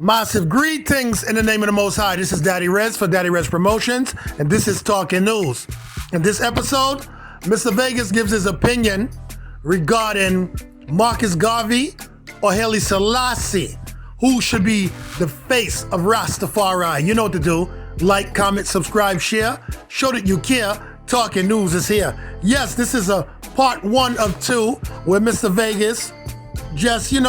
Massive greetings in the name of the Most High. This is Daddy Reddss for Daddy Reddss Promotions, and this is Talking News. In this episode, Mr. Vegas gives his opinion regarding Marcus Garvey or Haile Selassie, who should be the face of Rastafari. You know what to do. Like, comment, subscribe, share. Show that you care. Talking News is here. Yes, this is a part 1 of 2 where Mr. Vegas just, he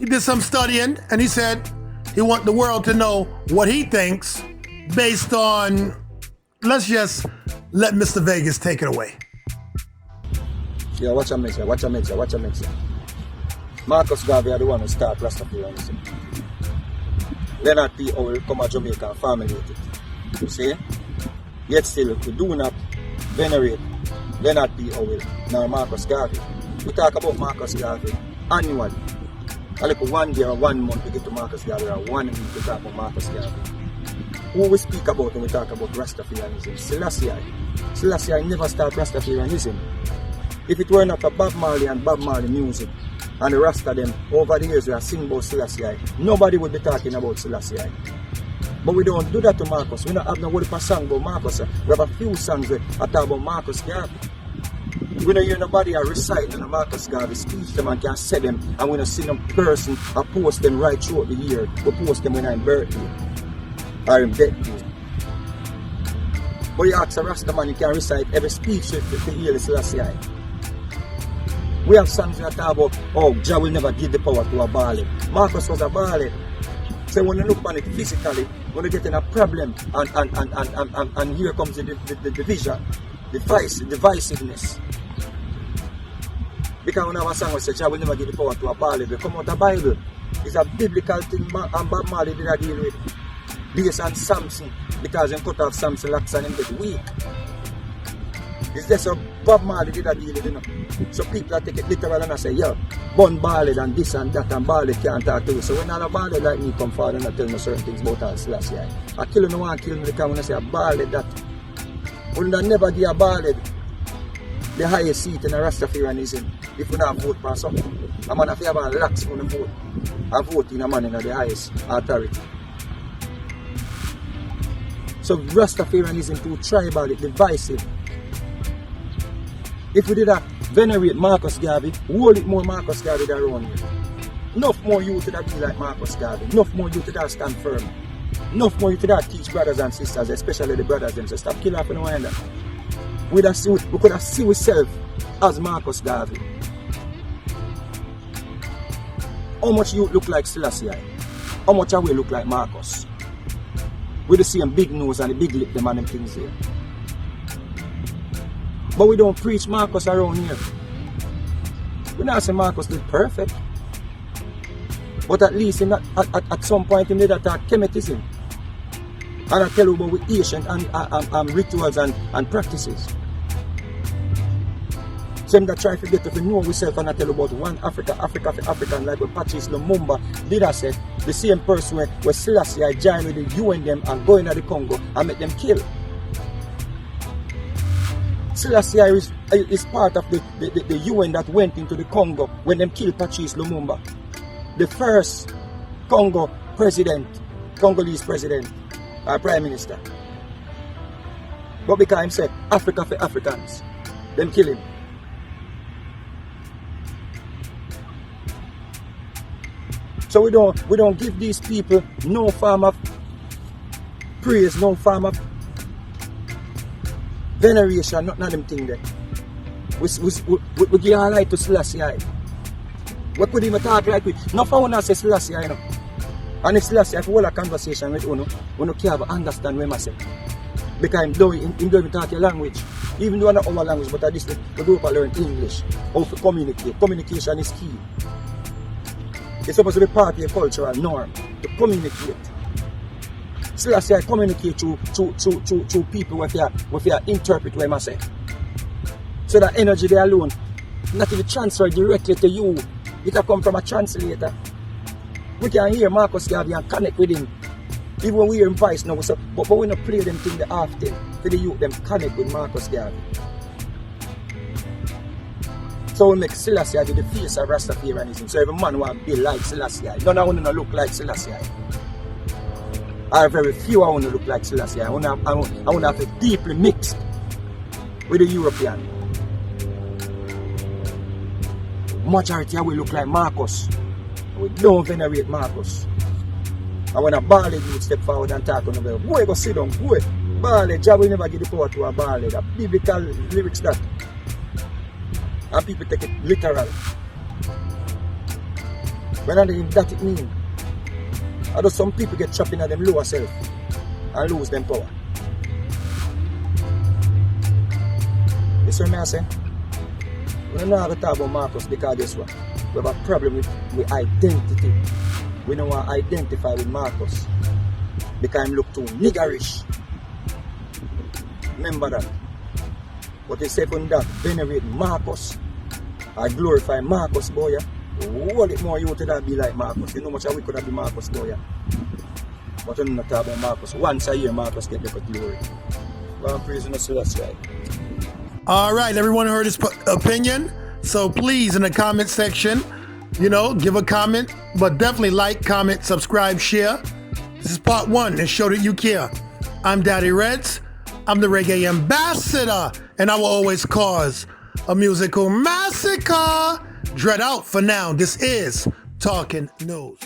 did some studying and he said he wants the world to know what he thinks based on, let's just let Mr. Vegas take it away. Yeah, watch a mixer. Marcus Garvey are the one who started Rastafarianism. Leonard P. Owl come a Jamaica and formulate it. You see? Yet still, we do not venerate Leonard P. Owl nor Marcus Garvey. We talk about Marcus Garvey annually. I like 1 year or 1 month we get to Marcus Garvey, or 1 week we talk about Marcus Garvey. Who we speak about when we talk about Rastafarianism? Selassie. Selassie never started Rastafarianism. If it were not for Bob Marley and Bob Marley music, and the Rasta them over the years we are singing about Selassie, nobody would be talking about Selassie. But we don't do that to Marcus. We don't have no word for song about Marcus. We have a few songs that talk about Marcus Garvey. We don't hear nobody recite in the Marcus Garvey speech them and can say them, and we don't see no person post them right throughout the year. We post them when I'm birthday or in birthday. But you ask a Rasta man, you can recite every speech to Haile Selassie. We have songs that talk about, Jah will never give the power to a Bali. Marcus was a Bali. So when you look on it physically, when you get in a problem, and here comes the division, the divisiveness. Because when our song was said, Jah will never give the power to a Bali, they come out of the Bible. It's a biblical thing, and Bob Marley did not deal with based on Samson, because he cut off Samson's locks and him get weak. It's just so Bob Marley did not deal with it. So people that take it literal and I say, bun Barley and this and that, and Barley can't talk to you. So when all a Barley like me come forward and I tell me certain things about Haile Selassie, I kill no one kill me because when I say a Barley that, when I never give a Barley the highest seat in a Rastafarianism if we not vote for something. A man if you have a lax on the vote, I vote in a man in the highest authority. So Rastafarianism too tribal, it's divisive. If we did a venerate Marcus Garvey, hold it more Marcus Garvey than around here. Enough more youth to that be like Marcus Garvey. Enough more youth to that stand firm. Enough more youth to that teach brothers and sisters, especially the brothers themselves. Stop killing up in the wind. We could have seen ourselves as Marcus Garvey. How much you look like Selassie? How much are we look like Marcus? With the same big nose and the big lip, them and them things here. But we don't preach Marcus around here. We not say Marcus did perfect. But at least at some point he did attack Kemetism. And I tell you about with ancient and rituals and practices. Some that try to get to know ourselves and I tell you about one Africa for African, like with Patrice Lumumba did I say, the same person where Selassie I joined with the UN them and go into the Congo and make them kill. Selassie is part of the UN that went into the Congo when them killed Patrice Lumumba. The first Congolese president, Prime Minister. But because him said, Africa for Africans, them kill him. So we don't give these people no form of praise, no form of veneration, not them thing there. We give our light to Selassie. We could even talk like we. No for one say Selassie, And if Selassie, if we hold a conversation with Uno can't understand what I say. Because him don't even talk your language. Even though I know our language, but at least we go up and learn English. How to communicate. Communication is key. It's supposed to be part of your cultural norm. To communicate. Selassie I communicate to people with your interpret what I say. So that energy there alone, not even transfer directly to you. It will come from a translator. We can hear Marcus Garvey and connect with him. Even when we hear him voice now, but we don't play them things often. For the youth them connect with Marcus Garvey. So we make Selassie be the face of Rastafarianism. So every man want to be like Selassie. None of them look like Selassie. Or very few I want to look like Selassie. I want to have it deeply mixed with the European. Majority will look like Marcus. We don't venerate Marcus. And when a Barley would step forward and talk on the bell, go sit down, go. Barley, Jah will never give the power to a Barley. The biblical lyrics that. And people take it literal. When I think that it mean. Although some people get trapped in them lower self and lose them power. You see what I say? We don't have to talk about Marcus because guess what? We have a problem with identity. We don't want to identify with Marcus because he look too niggerish. Remember that. But they say from that, venerate Marcus. I glorify Marcus, boy. Hold it more, you would be like Marcus. You know much we could have been Marcus, boy. But I'm not talking about Marcus. Once a year, Marcus get the glory. But I'm praising the Selassie. All right, everyone heard his opinion. So please, in the comment section, give a comment. But definitely like, comment, subscribe, share. This is part 1 and show that you care. I'm Daddy Reddss. I'm the reggae ambassador, and I will always cause a musical massacre. Dread out for now. This is Talking News.